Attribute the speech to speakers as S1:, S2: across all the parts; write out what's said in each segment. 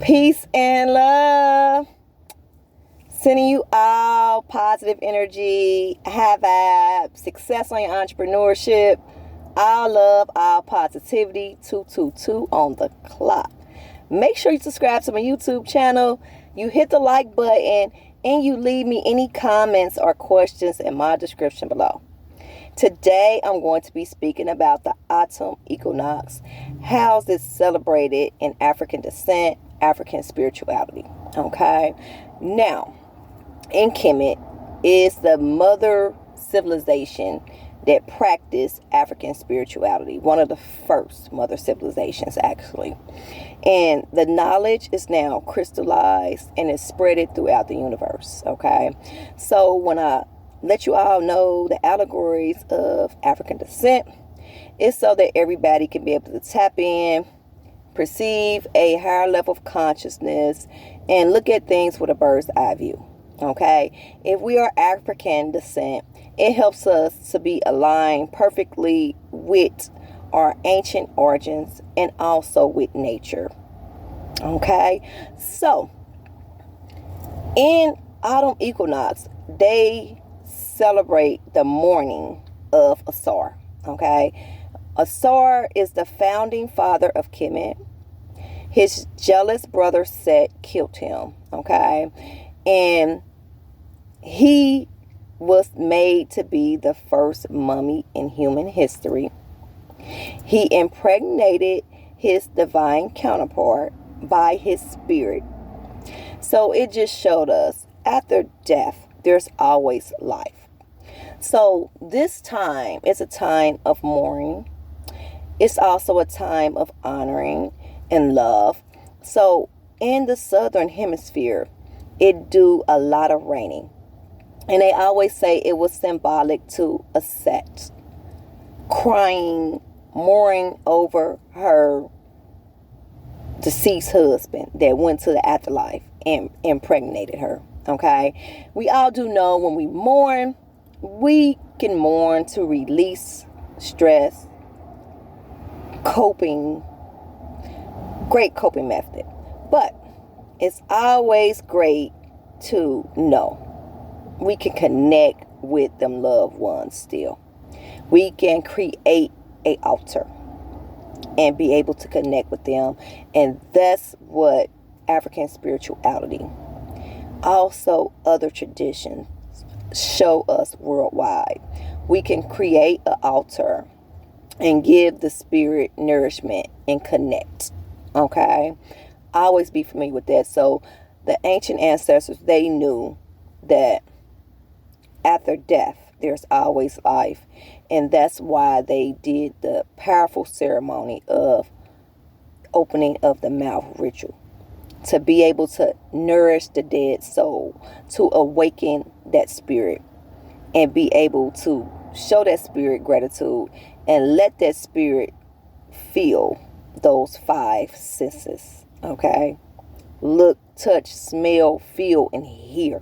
S1: Peace and love. Sending you all positive energy, high vibe, success on your entrepreneurship, all love, all positivity, 222 on the clock. Make sure you subscribe to my YouTube channel, you hit the like button, and you leave me any comments or questions in my description below. Today, I'm going to be speaking about the autumn equinox. How is it celebrated in African descent, African spirituality? Okay. Now, in Kemet is the mother civilization that practiced African spirituality. One of the first mother civilizations, actually. And the knowledge is now crystallized and is spreaded throughout the universe. Okay. So when I let you all know the allegories of African descent, it's so that everybody can be able to tap in, perceive a higher level of consciousness, and look at things with a bird's eye view. Okay, if we are African descent, it helps us to be aligned perfectly with our ancient origins and also with nature. Okay, so in autumn equinox, they celebrate the morning of Asar. Okay, Asar is the founding father of Kemet. His jealous brother Set killed him. Okay, and he was made to be the first mummy in human history. He impregnated his divine counterpart by his spirit. So it just showed us after death, there's always life. So this time is a time of mourning. It's also a time of honoring and love. So in the southern hemisphere, it do a lot of raining. And they always say it was symbolic to a Set crying, mourning over her deceased husband that went to the afterlife and impregnated her. Okay, we all do know when we mourn, we can mourn to release stress, great coping method. But it's always great to know we can connect with them loved ones still. We can create an altar and be able to connect with them. And that's what African spirituality, also other traditions, show us worldwide. We can create an altar and give the spirit nourishment and connect. Okay, always be familiar with that. So the ancient ancestors, they knew that after death there's always life, and that's why they did the powerful ceremony of opening of the mouth ritual, to be able to nourish the dead soul, to awaken that spirit and be able to show that spirit gratitude and let that spirit feel those five senses. Okay, look, touch, smell, feel, and hear.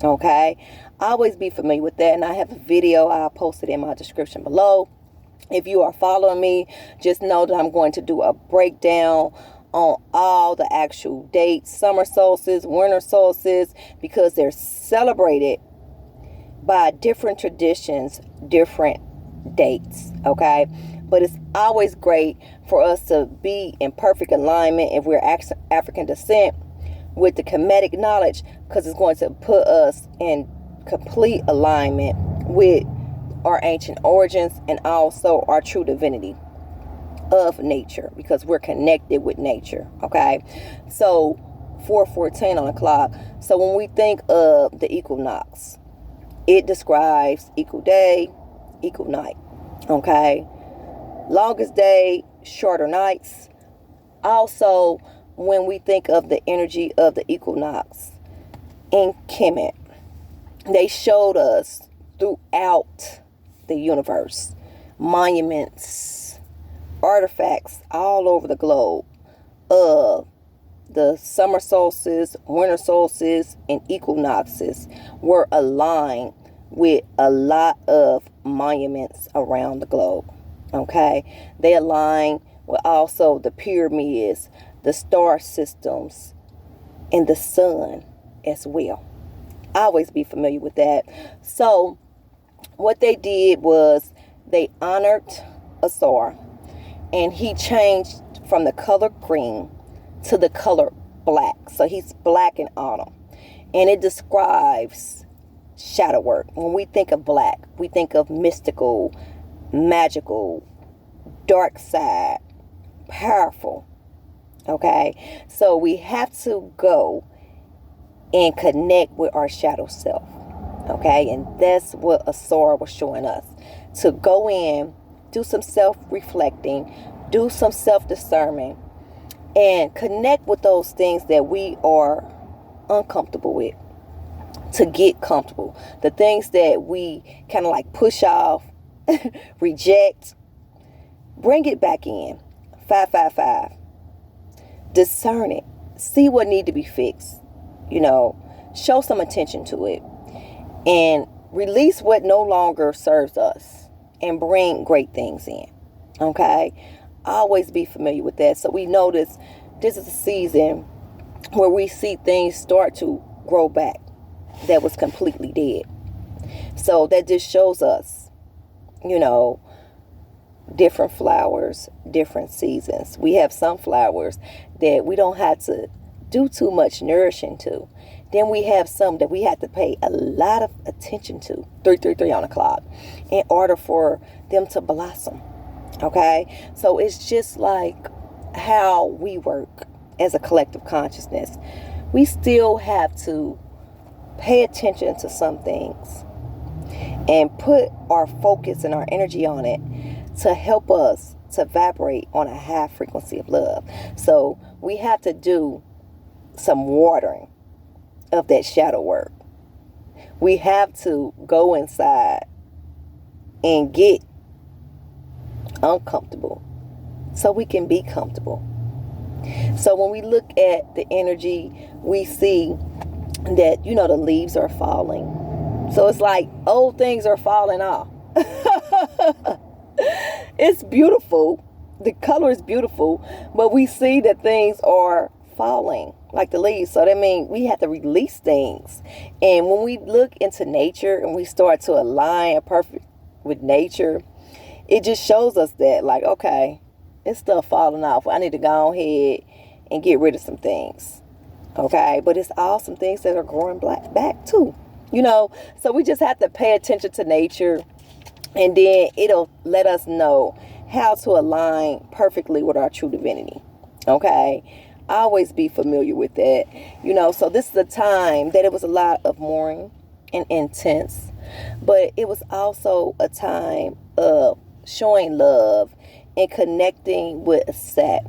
S1: Okay, always be familiar with that, and I have a video I posted in my description below. If you are following me, just know that I'm going to do a breakdown on all the actual dates, summer solstice, winter solstice, because they're celebrated by different traditions, different dates. Okay, but it's always great for us to be in perfect alignment if we're African descent with the Kemetic knowledge, because it's going to put us in complete alignment with our ancient origins and also our true divinity of nature, because we're connected with nature. Okay, so 4:14 on the clock. So when we think of the equinox, it describes equal day, equal night. Okay, longest day, shorter nights. Also, when we think of the energy of the equinox in Kemet, they showed us throughout the universe monuments, artifacts all over the globe of the summer solstice, winter solstice, and equinoxes were aligned with a lot of monuments around the globe. Okay, they align with also the pyramids, the star systems, and the sun as well. Always be familiar with that. So what they did was they honored a star, and he changed from the color green to the color black. So he's black in autumn. And it describes shadow work. When we think of black, we think of mystical, magical, dark side, powerful. Okay? So we have to go and connect with our shadow self. Okay? And that's what Asura was showing us. To go in, do some self-reflecting, do some self-discernment, and connect with those things that we are uncomfortable with, to get comfortable. The things that we kind of like push off, reject, bring it back in. 555. Discern it. See what need to be fixed. Show some attention to it. And release what no longer serves us. And bring great things in. Okay? Always be familiar with that. So we notice this is a season where we see things start to grow back that was completely dead. So that just shows us, different flowers, different seasons. We have some flowers that we don't have to do too much nourishing to. Then we have some that we have to pay a lot of attention to, 333 on the clock, in order for them to blossom. Okay? So it's just like how we work as a collective consciousness. We still have to pay attention to some things and put our focus and our energy on it to help us to vibrate on a high frequency of love. So we have to do some watering of that shadow work. We have to go inside and get uncomfortable so we can be comfortable. So when we look at the energy, we see that, the leaves are falling. So it's like old things are falling off. It's beautiful. The color is beautiful, but we see that things are falling like the leaves. So that means we have to release things. And when we look into nature and we start to align perfect with nature, it just shows us that, like, okay, it's stuff falling off. I need to go ahead and get rid of some things. Okay? But it's all some things that are growing back too. So we just have to pay attention to nature, and then it'll let us know how to align perfectly with our true divinity. Okay? Always be familiar with that. So this is a time that it was a lot of mourning and intense, but it was also a time of showing love and connecting with a set.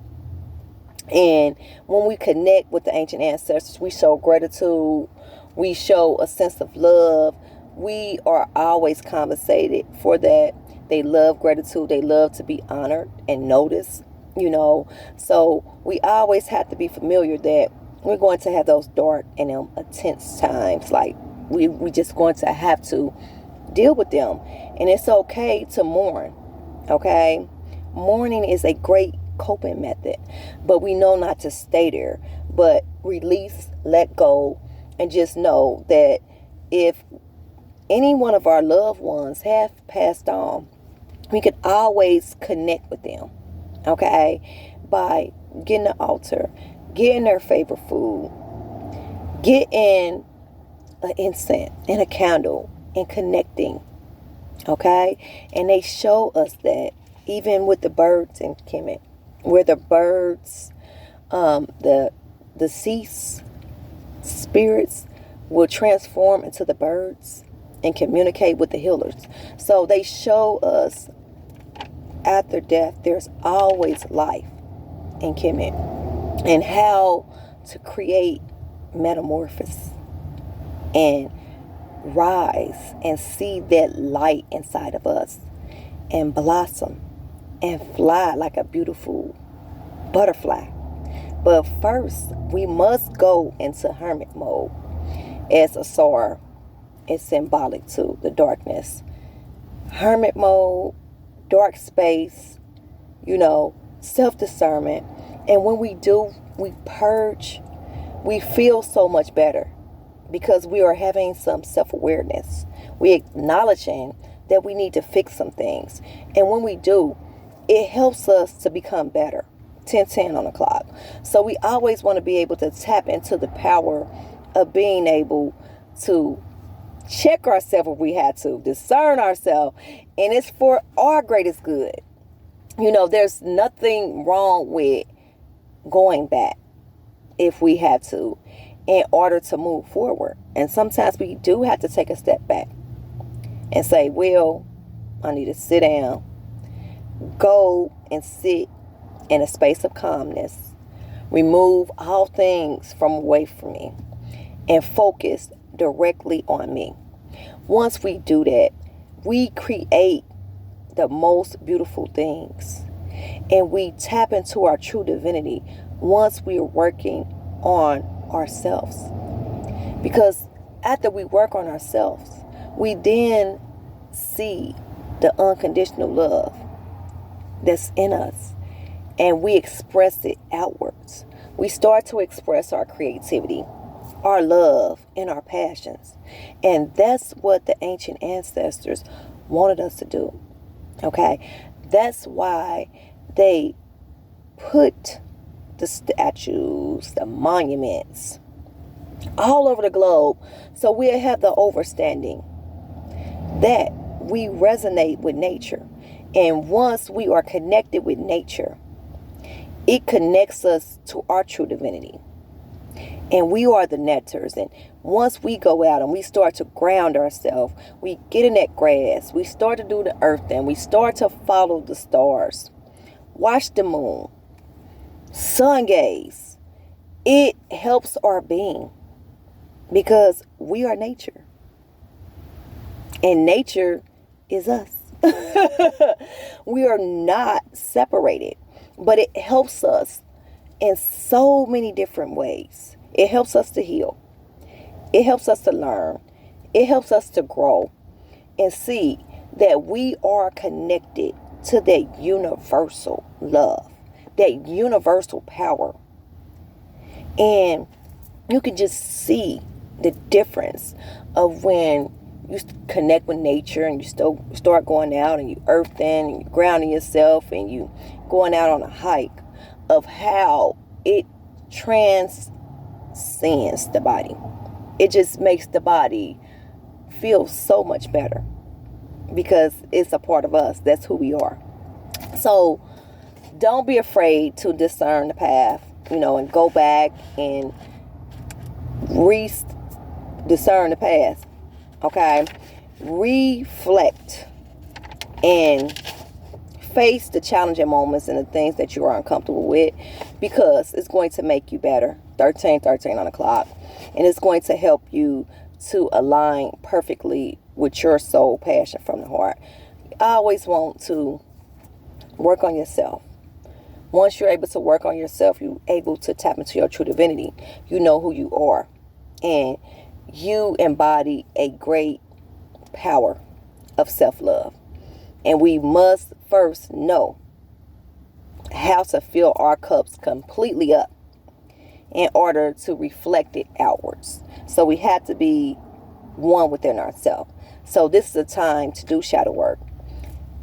S1: And when we connect with the ancient ancestors, we show gratitude, we show a sense of love. We are always compensated for that. They love gratitude. They love to be honored and noticed, So we always have to be familiar that we're going to have those dark and intense times. Like we just going to have to deal with them. And it's okay to mourn. Okay? Mourning is a great coping method, but we know not to stay there, but release, let go, and just know that if any one of our loved ones have passed on, we can always connect with them, okay, by getting the altar, getting their favorite food, getting an incense and a candle, and connecting, okay. And they show us that even with the birds in Kemet, where the birds, the deceased spirits will transform into the birds and communicate with the healers. So they show us after death there's always life in Kemet, and how to create metamorphosis and rise and see that light inside of us and blossom and fly like a beautiful butterfly. But first, we must go into hermit mode, as Asar is symbolic to the darkness. Hermit mode, dark space, self-discernment. And when we do we purge, we feel so much better because we are having some self-awareness. We acknowledging that we need to fix some things. And when we do, it helps us to become better. 10:10 on the clock. So we always want to be able to tap into the power of being able to check ourselves if we had to, discern ourselves, and it's for our greatest good. You know, there's nothing wrong with going back if we had to in order to move forward. And sometimes we do have to take a step back and say, well, I need to sit down, go and sit in a space of calmness, remove all things from away from me, and focus directly on me. Once we do that, we create the most beautiful things, and we tap into our true divinity once we are working on ourselves. Because after we work on ourselves, we then see the unconditional love that's in us, and we express it outwards. We start to express our creativity, our love, and our passions. And that's what the ancient ancestors wanted us to do. Okay? That's why they put the statues, the monuments all over the globe, so we'll have the understanding that we resonate with nature. And once we are connected with nature, it connects us to our true divinity. And we are the netters. And once we go out and we start to ground ourselves, we get in that grass, we start to do the earth, and we start to follow the stars, watch the moon, sun gaze. It helps our being because we are nature. And nature is us. We are not separated, but it helps us in so many different ways. It helps us to heal. It helps us to learn. It helps us to grow and see that we are connected to that universal love, that universal power. And you can just see the difference of when you connect with nature and you still start going out and you earthing and you grounding yourself and you going out on a hike, of how it transcends the body. It just makes the body feel so much better because it's a part of us. That's who we are. So don't be afraid to discern the path, and go back and discern the path. Okay? Reflect and face the challenging moments and the things that you are uncomfortable with, because it's going to make you better. 13 on the clock. And it's going to help you to align perfectly with your soul passion from the heart. I always want to work on yourself. Once you're able to work on yourself, you're able to tap into your true divinity. You know who you are. And you embody a great power of self-love. And we must first know how to fill our cups completely up in order to reflect it outwards. So we have to be one within ourselves. So this is a time to do shadow work.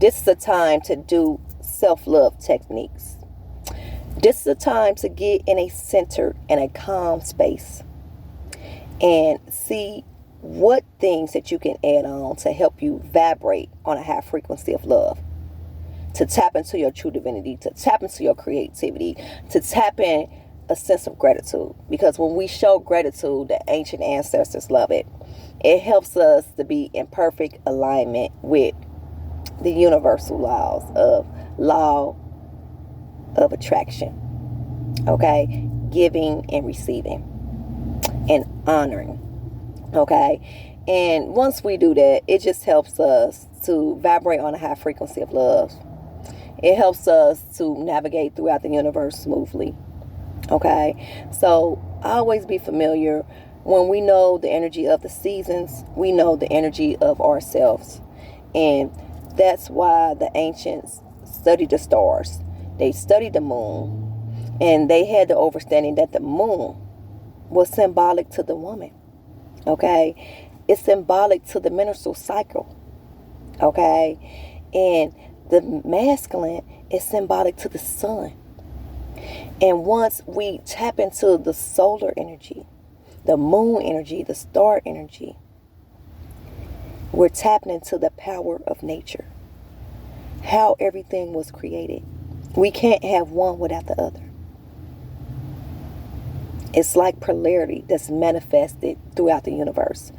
S1: This is a time to do self-love techniques. This is a time to get in a centered and a calm space and see what things that you can add on to help you vibrate on a high frequency of love, to tap into your true divinity, to tap into your creativity, to tap in a sense of gratitude. Because when we show gratitude, the ancient ancestors love it. It helps us to be in perfect alignment with the universal law of attraction. Okay? Giving and receiving and honoring. Okay? And once we do that, it just helps us to vibrate on a high frequency of love. It helps us to navigate throughout the universe smoothly. Okay? So always be familiar. When we know the energy of the seasons, we know the energy of ourselves. And that's why the ancients studied the stars. They studied the moon. And they had the understanding that the moon was symbolic to the woman. Okay? It's symbolic to the menstrual cycle. Okay? And the masculine is symbolic to the sun. And once we tap into the solar energy, the moon energy, the star energy, we're tapping into the power of nature. How everything was created. We can't have one without the other. It's like polarity that's manifested throughout the universe.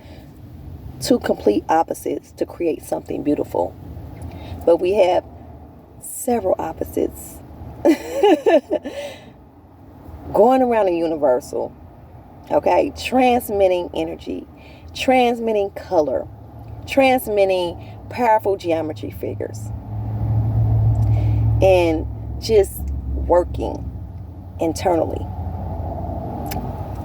S1: Two complete opposites to create something beautiful. But we have several opposites going around the universal. Okay? Transmitting energy, transmitting color, transmitting powerful geometry figures, and just working internally.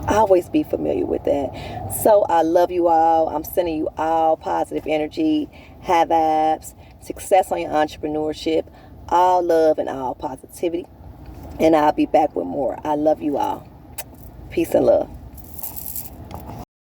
S1: Always be familiar with that. So I love you all. I'm sending you all positive energy, high vibes, success on your entrepreneurship, all love and all positivity. And I'll be back with more. I love you all. Peace and love.